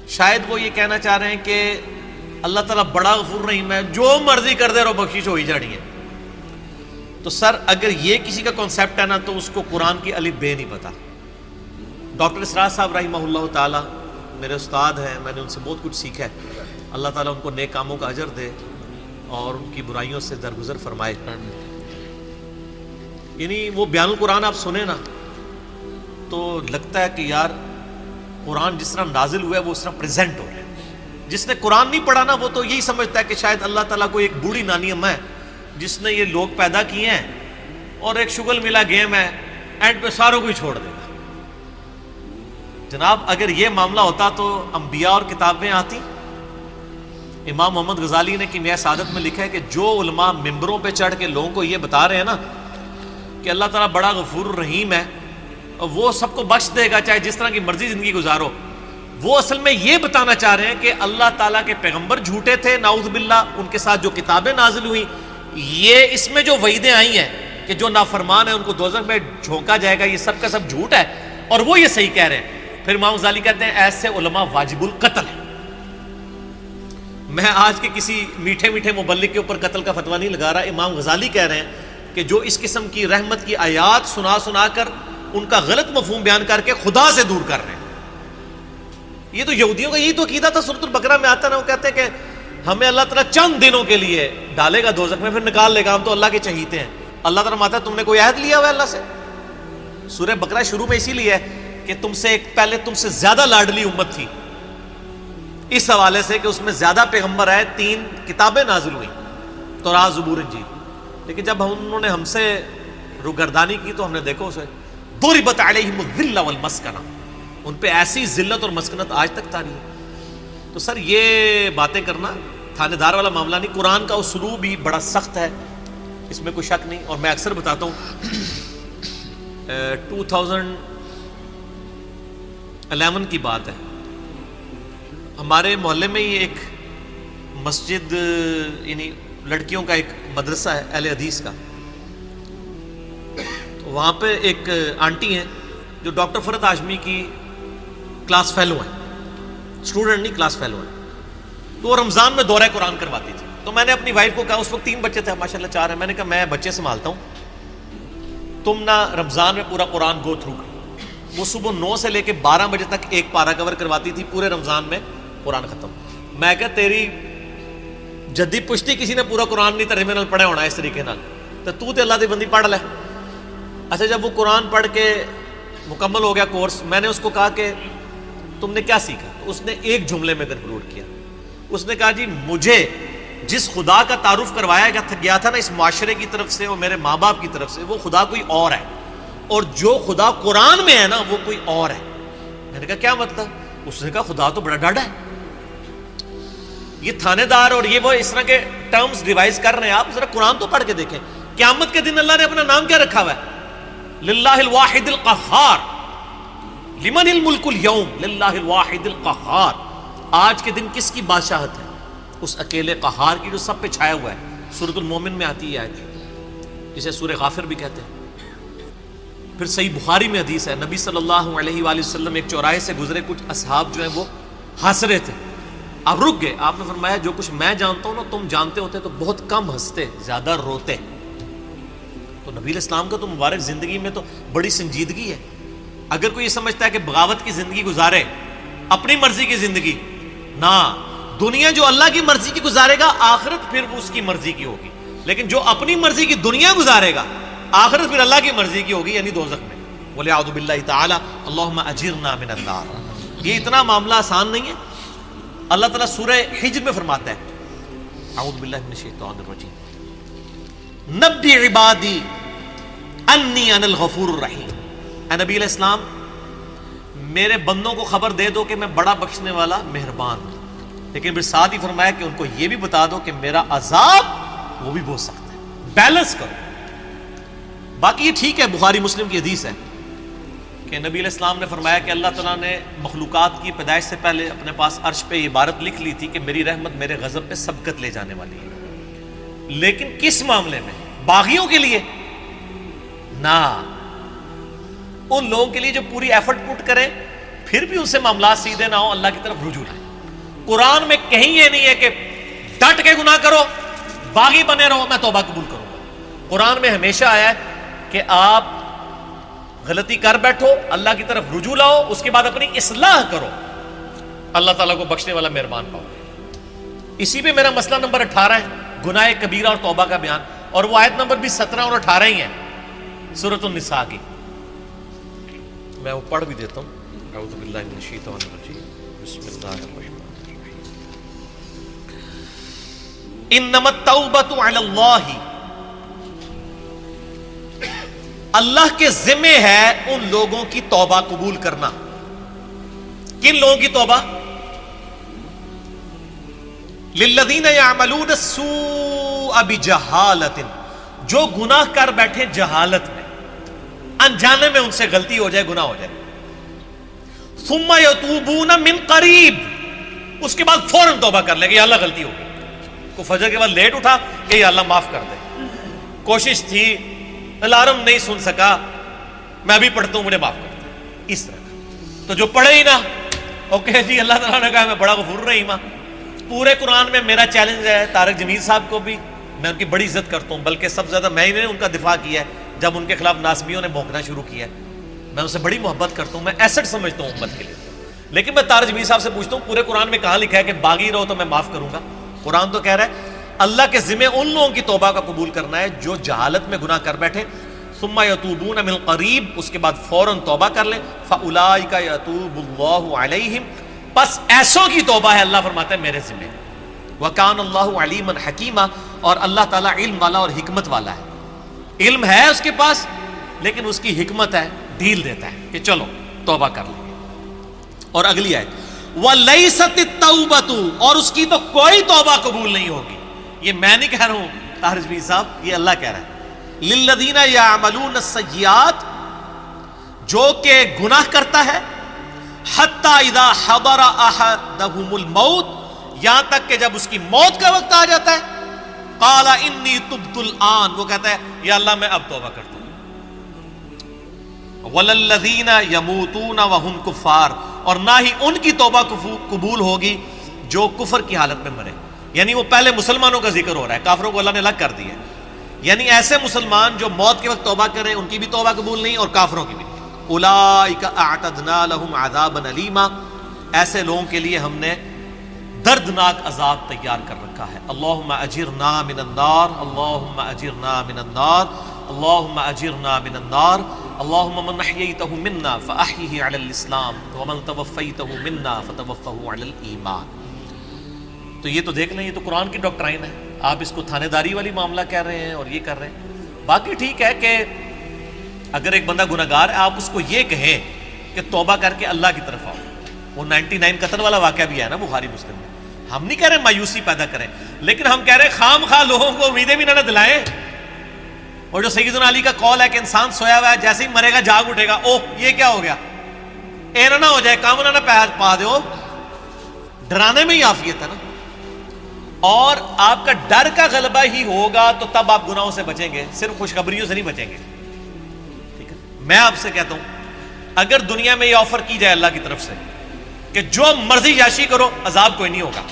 شاید وہ یہ کہنا چاہ رہے ہیں کہ اللہ تعالیٰ بڑا غفور رحیم ہے، جو مرضی کر دے اور بخشش ہو ہی جانی ہے. تو سر اگر یہ کسی کا کانسیپٹ ہے نا تو اس کو قرآن کی الف بے نہیں پتا. ڈاکٹر اسرار صاحب رحمہ اللہ تعالیٰ میرے استاد ہیں، میں نے ان سے بہت کچھ سیکھا ہے. اللہ تعالیٰ ان کو نیک کاموں کا اجر دے اور ان کی برائیوں سے درگزر فرمائے. یعنی وہ بیان القرآن آپ سنیں نا تو لگتا ہے کہ یار قرآن جس طرح نازل ہوا ہے وہ اس طرح پریزنٹ ہو رہا ہے. جس نے قرآن نہیں پڑھا نا وہ تو یہی سمجھتا ہے کہ شاید اللہ تعالیٰ کو ایک بوڑھی نانی اماں ہے جس نے یہ لوگ پیدا کیے ہیں اور ایک شغل ملا گیم ہے، اینڈ پہ ساروں کو ہی چھوڑ دے گا. جناب اگر یہ معاملہ ہوتا تو انبیاء اور کتابیں آتی. امام محمد غزالی نے کیمیائے سعادت میں لکھا ہے کہ جو علماء ممبروں پہ چڑھ کے لوگوں کو یہ بتا رہے ہیں نا کہ اللہ تعالیٰ بڑا غفور الرحیم ہے اور وہ سب کو بخش دے گا چاہے جس طرح کی مرضی زندگی گزارو، وہ اصل میں یہ بتانا چاہ رہے ہیں کہ اللہ تعالیٰ کے پیغمبر جھوٹے تھے نعوذ باللہ، ان کے ساتھ جو کتابیں نازل ہوئیں، یہ اس میں جو وعیدیں آئی ہیں کہ جو نافرمان ہیں ان کو دوزخ میں جھونکا جائے گا، یہ سب کا سب جھوٹ ہے اور وہ یہ صحیح کہہ رہے ہیں. پھر امام غزالی کہتے ہیں ایسے علماء واجب القتل ہیں. میں آج کے کسی میٹھے میٹھے مبلغ کے اوپر قتل کا فتویٰ نہیں لگا رہا. امام غزالی کہہ رہے ہیں کہ جو اس قسم کی رحمت کی آیات سنا سنا کر ان کا غلط مفہوم بیان کر کے خدا سے دور کر رہے ہیں. یہ تو یہودیوں کا یہی تو عقیدہ تھا. سورۃ البقرہ میں آتا نا، وہ کہتے ہیں کہ ہمیں اللہ تعالیٰ چند دنوں کے لیے ڈالے گا دوزخ میں پھر نکال لے گا، ہم تو اللہ کے چہیتے ہیں. اللہ تعالیٰ ماتا تم نے کوئی عہد لیا ہوا ہے اللہ سے؟ سورہ بقرہ شروع میں اسی لیے ہے کہ تم سے ایک پہلے تم سے زیادہ لاڈلی امت تھی، اس حوالے سے کہ اس میں زیادہ پیغمبر آئے، 3 کتابیں نازل ہوئیں، تورات، زبور، انجیل. لیکن جب انہوں نے ہم سے روگردانی کی تو ہم نے دیکھو اسے ضربت علیہم الذلہ والمسکنہ، ان پہ ایسی ذلت اور مسکنت آج تک طاری ہے. تو سر یہ باتیں کرنا تھانے دار والا معاملہ نہیں. قرآن کا اسلوب بھی بڑا سخت ہے، اس میں کوئی شک نہیں. اور میں اکثر بتاتا ہوں 2011 کی بات ہے، ہمارے محلے میں ہی ایک مسجد، یعنی لڑکیوں کا ایک مدرسہ ہے اہل حدیث کا. تو وہاں پہ ایک آنٹی ہیں جو ڈاکٹر فرحت ہاشمی کی کلاس فیلو ہیں، اسٹوڈنٹ نہیں کلاس فیلو ہیں. تو وہ رمضان میں دورہ قرآن کرواتی تھی. تو میں نے اپنی وائف کو کہا، اس وقت 3 بچے تھے ماشاءاللہ 4 ہیں، میں نے کہا میں بچے سنبھالتا ہوں، تم نہ رمضان میں پورا قرآن گو تھرو کرو. وہ صبح 9 سے لے کے 12 بجے تک ایک پارہ کور کرواتی تھی، پورے رمضان میں قرآن ختم. میں کہا تیری جدی پشتی کسی نے پورا قرآن نہیں ترجمے نال پڑھا ہونا اس طریقے نال، تو تے اللہ دی بندی پڑھ لے. اچھا جب وہ قرآن پڑھ کے مکمل ہو گیا کورس، میں نے اس کو کہا کہ تم نے کیا سیکھا؟ تو اس نے ایک جملے میں کنکلوڈ کیا. اس نے کہا جی مجھے جس خدا کا تعارف کروایا گیا تھا نا اس معاشرے کی طرف سے اور میرے ماں باپ کی طرف سے، وہ خدا کوئی اور ہے، اور جو خدا قرآن میں ہے نا وہ کوئی اور ہے. میں نے کہا کیا مطلب؟ اس نے کہا خدا تو بڑا ڈاڈا ہے. یہ تھانے دار اور یہ وہ اس طرح کے ٹرمز ریوائز کر رہے ہیں. آپ ذرا قرآن تو پڑھ کے دیکھیں. قیامت کے دن اللہ نے اپنا نام کیا رکھا ہوا ہے؟ للہ الواحد القہار. لمن الملک اليوم للہ الواحد القہار. آج کے دن کس کی بادشاہت ہے؟ اس اکیلے قہار کی جو سب پہ چھایا ہوا ہے. سورۃ المومن میں آتی ہے آیت، جسے سورہ غافر بھی کہتے ہیں. پھر صحیح بخاری میں حدیث ہے، نبی صلی اللہ علیہ وآلہ وسلم ایک چوراہے سے گزرے، کچھ اصحاب جو ہیں وہ ہنس رہے تھے، آپ رک گئے. آپ نے فرمایا جو کچھ میں جانتا ہوں نا تم جانتے ہوتے تو بہت کم ہنستے، زیادہ روتے. تو نبی علیہ السلام کا تو مبارک زندگی میں تو بڑی سنجیدگی ہے. اگر کوئی یہ سمجھتا ہے کہ بغاوت کی زندگی گزارے، اپنی مرضی کی زندگی، نہ، دنیا جو اللہ کی مرضی کی گزارے گا آخرت پھر وہ اس کی مرضی کی ہوگی. لیکن جو اپنی مرضی کی دنیا گزارے گا آخرت پھر اللہ کی مرضی کی ہوگی، یعنی دوزخ میں. وَلِعَوْذُ بِاللَّهِ تَعَالَى اللَّهُمَّ أَجِرْنَا مِنَ النَّارِ. یہ اتنا معاملہ آسان نہیں ہے. اللہ تعالیٰ سورہ حجر میں فرماتا ہے، اعوذ باللہ من الشیطان الرجیم، نبی عبادی انی انا الغفور الرحیم. اے نبی علیہ السلام میرے بندوں کو خبر دے دو کہ میں بڑا بخشنے والا مہربان ہوں. لیکن پھر ساتھ ہی فرمایا کہ ان کو یہ بھی بتا دو کہ میرا عذاب وہ بھی بہت سخت ہے. بیلنس کرو. باقی یہ ٹھیک ہے، بخاری مسلم کی حدیث ہے کہ نبی علیہ السلام نے فرمایا کہ اللہ تعالیٰ نے مخلوقات کی پیدائش سے پہلے اپنے پاس عرش پہ یہ عبارت لکھ لی تھی کہ میری رحمت میرے غضب پہ سبقت لے جانے والی ہے. لیکن کس معاملے میں؟ باغیوں کے لیے نہ، ان لوگوں کے لیے جو پوری ایفرٹ پٹ کریں پھر بھی ان سے معاملات سیدھے نہ ہو، اللہ کی طرف رجوع لائیں۔ قرآن میں کہیں یہ نہیں ہے کہ ڈٹ کے گناہ کرو، باغی بنے رہو میں توبہ قبول کروں گا۔ قرآن میں ہمیشہ آیا ہے کہ آپ غلطی کر بیٹھو، اللہ کی طرف رجوع لاؤ، اس کے بعد اپنی اصلاح کرو، اللہ تعالیٰ کو بخشنے والا مہربان پاؤ۔ اسی پہ میرا مسئلہ نمبر 18 ہے، گناہ کبیرہ اور توبہ کا بیان، اور وہ آیت نمبر بھی 17 اور 18 ہی ہے سورۃ النساء کی۔ میں وہ پڑھ بھی دیتا ہوں۔ اعوذ باللہ من الشیطان الرجیم، بسم اللہ الرحمن الرحیم۔ انما التوبۃ علی اللہ، اللہ کے ذمہ ہے ان لوگوں کی توبہ قبول کرنا۔ کن لوگوں کی توبہ؟ للذین یعملون السوء بجہالۃ، جو گناہ کر بیٹھے جہالت میں، انجانے میں ان سے غلطی ہو جائے، گناہ ہو جائے، ثم یتوبون من قریب، اس کے بعد فوراً توبہ کر لے کہ یا اللہ غلطی ہو گئی، کو فجر کے بعد لیٹ اٹھا کہ یا اللہ معاف کر دے، کوشش تھی، الارم نہیں سن سکا، میں ابھی پڑھتا ہوں مجھے معاف کر دے، اس طرح کا۔ تو جو پڑھے ہی نہ، اوکے جی اللہ تعالیٰ نے کہا میں بڑا غفور رحیم ہوں۔ پورے قرآن میں میرا چیلنج ہے، طارق جمیل صاحب کو بھی میں ان کی بڑی عزت کرتا ہوں، بلکہ سب سے زیادہ میں نے ان کا دفاع کیا ہے جب ان کے خلاف ناسبیوں نے بھونکنا شروع کیا ہے۔ میں ان سے بڑی محبت کرتا ہوں، میں ایسٹ سمجھتا ہوں امت کے لیے، لیکن میں طارق جمیل صاحب سے پوچھتا ہوں پورے قرآن میں کہاں لکھا ہے کہ باغی رہو تو میں معاف کروں گا؟ قرآن تو کہہ رہا ہے اللہ کے ذمہ ان لوگوں کی توبہ کا قبول کرنا ہے جو جہالت میں گناہ کر بیٹھے، ثم یتوبون من قریب، اس کے بعد فوراً توبہ کر لیں، فاولئک یتوب اللہ علیہم، بس ایسوں کی توبہ ہے، اللہ فرماتا ہے میرے ذمہ۔ وَكَانَ اللَّهُ عَلِيمًا حَكِيمًا، اور اللہ تعالیٰ علم والا اور حکمت والا ہے، علم ہے اس کے پاس لیکن اس کی حکمت ہے، ڈھیل دیتا ہے کہ چلو توبہ کر لیں۔ اور اگلی آیت وَلَيْسَتِ التَّوْبَةُ، اور اس کی تو کوئی توبہ قبول نہیں ہوگی، یہ میں نہیں کہہ رہا ہوں طارق جمیل صاحب، یہ اللہ کہہ رہا ہے، لِلَّذِينَ يَعْمَلُونَ السَّيِّئَاتِ، جو کہ گناہ کرتا ہے، حَتَّى إِذَا حَضَرَ أَحَدَهُمُ الْمَوْتُ، یہاں تک کہ جب اس کی موت کا وقت آ جاتا ہے، قَالَ إِنِّي تُبْتُ الْآن، وہ کہتا ہے یا اللہ میں اب توبہ کرتا ہوں۔ وَلَلَّذِينَ يَمُوتُونَ وَهُمْ كُفَّارٌ، اور نہ ہی ان کی توبہ قبول ہوگی جو کفر کی حالت میں مرے، یعنی وہ پہلے مسلمانوں کا ذکر ہو رہا ہے، کافروں کو اللہ نے الگ کر دیا ہے، یعنی ایسے مسلمان جو موت کے وقت توبہ کریں ان کی بھی توبہ قبول نہیں اور کافروں کی بھی نہیں۔ اولئک اعتدنا لهم عذابا الیما، ایسے لوگوں کے لیے ہم نے دردناک عذاب تیار کر رکھا ہے۔ اللہم اجرنا من النار، اللہم اجرنا من النار، اللہم اجرنا من النار، اللہم من احییتہ منا فاحیہ علی الاسلام ومن توفیتہ منا فتوفہ علی الایمان۔ تو یہ تو دیکھ لیں، یہ تو قرآن کی ڈاکٹرائن ہے، آپ اس کو تھانے داری والی معاملہ کہہ رہے ہیں اور یہ کر رہے ہیں۔ باقی ٹھیک ہے کہ اگر ایک بندہ گناہگار ہے آپ اس کو یہ کہیں کہ توبہ کر کے اللہ کی طرف آؤ، وہ 99 قتل والا واقعہ بھی ہے نا بخاری مسلم میں، ہم نہیں کہہ رہے مایوسی پیدا کریں، لیکن ہم کہہ رہے خام خواہ لوگوں کو امیدیں بھی نہ دلائیں۔ اور جو سیدنا علی کا قول ہے کہ انسان سویا ہوا ہے جیسے ہی مرے گا جاگ اٹھے گا، اوہ یہ کیا ہو گیا، اے نہ ہو جائے کام نہ پا دو، ڈرانے میں ہی عافیت ہے نا۔ اور آپ کا ڈر کا غلبہ ہی ہوگا تو تب آپ گناہوں سے بچیں گے، صرف خوشخبریوں سے نہیں بچیں گے، ٹھیک ہے۔ میں آپ سے کہتا ہوں اگر دنیا میں یہ آفر کی جائے اللہ کی طرف سے کہ جو مرضی یاشی کرو عذاب کوئی نہیں ہوگا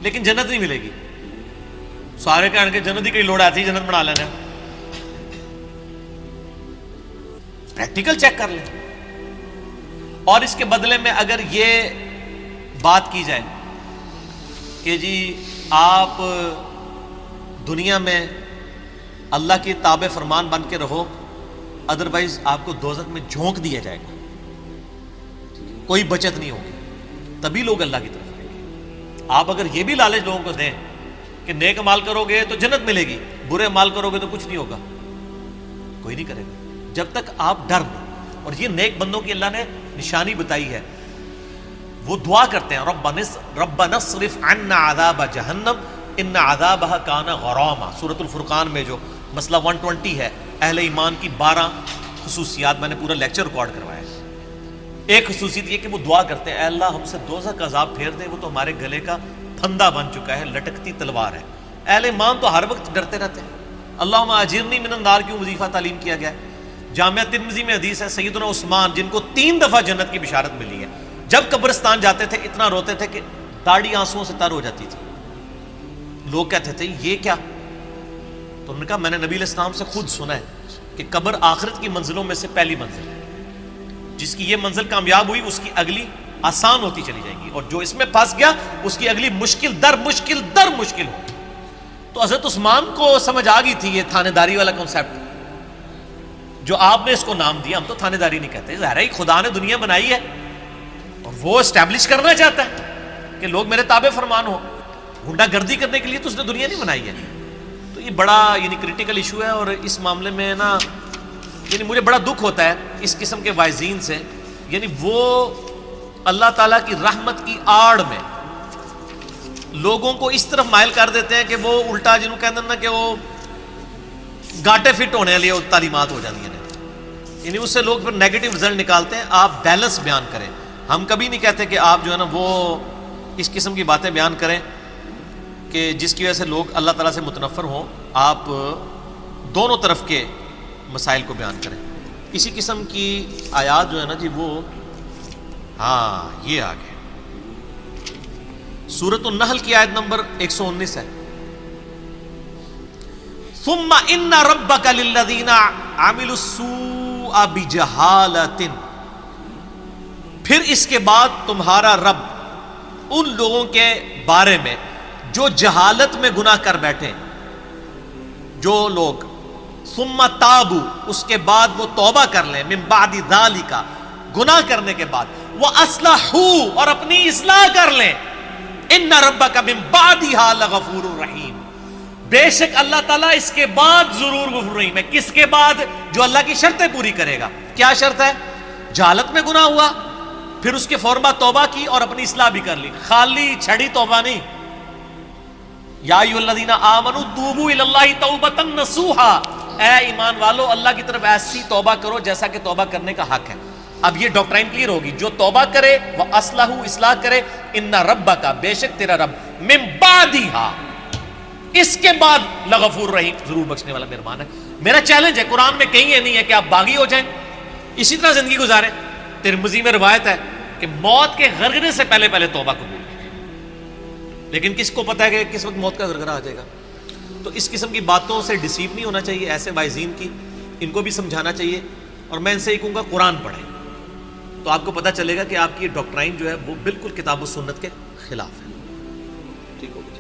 لیکن جنت نہیں ملے گی، سارے کہنے کے جنت ہی کئی لوڑ آتی ہے جنت بنا لینا، پریکٹیکل چیک کر لیں۔ اور اس کے بدلے میں اگر یہ بات کی جائے کہ جی آپ دنیا میں اللہ کی تابع فرمان بن کے رہو، ادروائز آپ کو دوزخ میں جھونک دیا جائے گا، کوئی بچت نہیں ہوگی، تبھی لوگ اللہ کی طرف آئیں گے۔ آپ اگر یہ بھی لالچ لوگوں کو دیں کہ نیک مال کرو گے تو جنت ملے گی، برے مال کرو گے تو کچھ نہیں ہوگا، کوئی نہیں کرے گا جب تک آپ ڈر لیں۔ اور یہ نیک بندوں کی اللہ نے نشانی بتائی ہے، وہ دعا کرتے ہیں ربنا اصرف عنا عذاب جہنم ان عذابها کان غراما، سورۃ الفرقان میں جو مسئلہ 120 ہے، اہل ایمان کی 12 خصوصیات، میں نے پورا لیکچر ریکارڈ کروایا ہے۔ ایک خصوصیت یہ کہ وہ دعا کرتے ہیں اے اللہ ہم سے دوزخ کا عذاب پھیر دے، وہ تو ہمارے گلے کا پھندا بن چکا ہے، لٹکتی تلوار ہے۔ اہل ایمان تو ہر وقت ڈرتے رہتے ہیں۔ اللہم اجرنی من النار کیوں وظیفہ تعلیم کیا گیا ہے؟ جامعہ ترمذی میں حدیث ہے سیدنا عثمان جن کو 3 دفعہ جنت کی بشارت ملی ہے، جب قبرستان جاتے تھے اتنا روتے تھے کہ داڑھی آنسوؤں سے تر ہو جاتی تھی. لوگ کہتے تھے یہ کیا؟ تو انہوں نے کہا میں نے نبی علیہ السلام سے خود سنا ہے کہ قبر آخرت کی منزلوں میں سے پہلی منزل ہے، جس کی یہ منزل کامیاب ہوئی اس کی اگلی آسان ہوتی چلی جائے گی، اور جو اس میں پھنس گیا اس کی اگلی مشکل در مشکل ہوگی. تو حضرت عثمان کو سمجھ آ گئی تھی یہ تھانے داری والا کنسیپٹ جو آپ نے اس کو نام دیا. ہم تو تھانے داری نہیں کہتے، ظاہر ہے خدا نے دنیا بنائی ہے اور وہ اسٹیبلش کرنا چاہتا ہے کہ لوگ میرے تابع فرمان ہو. گنڈا گردی کرنے کے لیے تو اس نے دنیا نہیں بنائی ہے. تو یہ بڑا کریٹیکل ایشو ہے، اور اس معاملے میں نا مجھے بڑا دکھ ہوتا ہے اس قسم کے وائزین سے. وہ اللہ تعالیٰ کی رحمت کی آڑ میں لوگوں کو اس طرف مائل کر دیتے ہیں کہ وہ الٹا جنہوں کہتے ہیں نا کہ وہ گاٹے فٹ ہونے والی تعلیمات ہو جاتی ہیں، اس سے لوگ پھر نیگیٹو رزلٹ نکالتے ہیں. آپ بیلنس بیان کریں. ہم کبھی نہیں کہتے کہ آپ جو ہے نا وہ اس قسم کی باتیں بیان کریں کہ جس کی وجہ سے لوگ اللہ تعالیٰ سے متنفر ہوں. آپ دونوں طرف کے مسائل کو بیان کریں. اسی قسم کی آیات جو ہے نا جی وہ یہ آگے سورۃ النحل کی آیت نمبر 119 ہے. ثم ان ربک للذین عملوا السوء بجہالۃ، پھر اس کے بعد تمہارا رب ان لوگوں کے بارے میں جو جہالت میں گناہ کر بیٹھے، جو لوگ ثم تابوا اس کے بعد وہ توبہ کر لیں، من بعد ذالک گناہ کرنے کے بعد، واصلحوا اور اپنی اصلاح کر لیں، ان ربک من بعدها لغفور رحیم، بے شک اللہ تعالیٰ اس کے بعد ضرور غفور رحیم ہے. کس کے بعد؟ جو اللہ کی شرطیں پوری کرے گا. کیا شرط ہے؟ جہالت میں گناہ ہوا، پھر اس کے فوراً بعد توبہ کی اور اپنی اصلاح بھی کر لی. خالی چھڑی توبہ نہیں. یا ایھا الذین آمنوا توبوا الی اللہ توبۃ نصوحا، اے ایمان والو اللہ کی طرف ایسی توبہ کرو جیسا کہ توبہ کرنے کا حق ہے. اب یہ ڈاکٹرائن کلیئر ہوگی. جو توبہ کرے وہ اصلاح کرے، ان ربک بے شک تیرا رب، من بعدہا اس کے بعد لغفور رحیم ضرور بخشنے والا مہربان ہے. میرا چیلنج ہے، قرآن میں کہیں یہ نہیں ہے کہ آپ باغی ہو جائیں اسی طرح زندگی گزاریں. ترمذی میں روایت ہے کہ موت کے غرغرے سے پہلے توبہ قبول، لیکن کس کو پتہ ہے کہ کس وقت موت کا غرغرہ آ جائے گا. تو اس قسم کی باتوں سے ڈیسیو نہیں ہونا چاہیے. ایسے وائزین کی ان کو بھی سمجھانا چاہیے، اور میں ان سے یہ کہوں گا قرآن پڑھیں تو آپ کو پتہ چلے گا کہ آپ کی یہ ڈاکٹرائن جو ہے وہ بالکل کتاب و سنت کے خلاف ہے. ٹھیک ہوگا.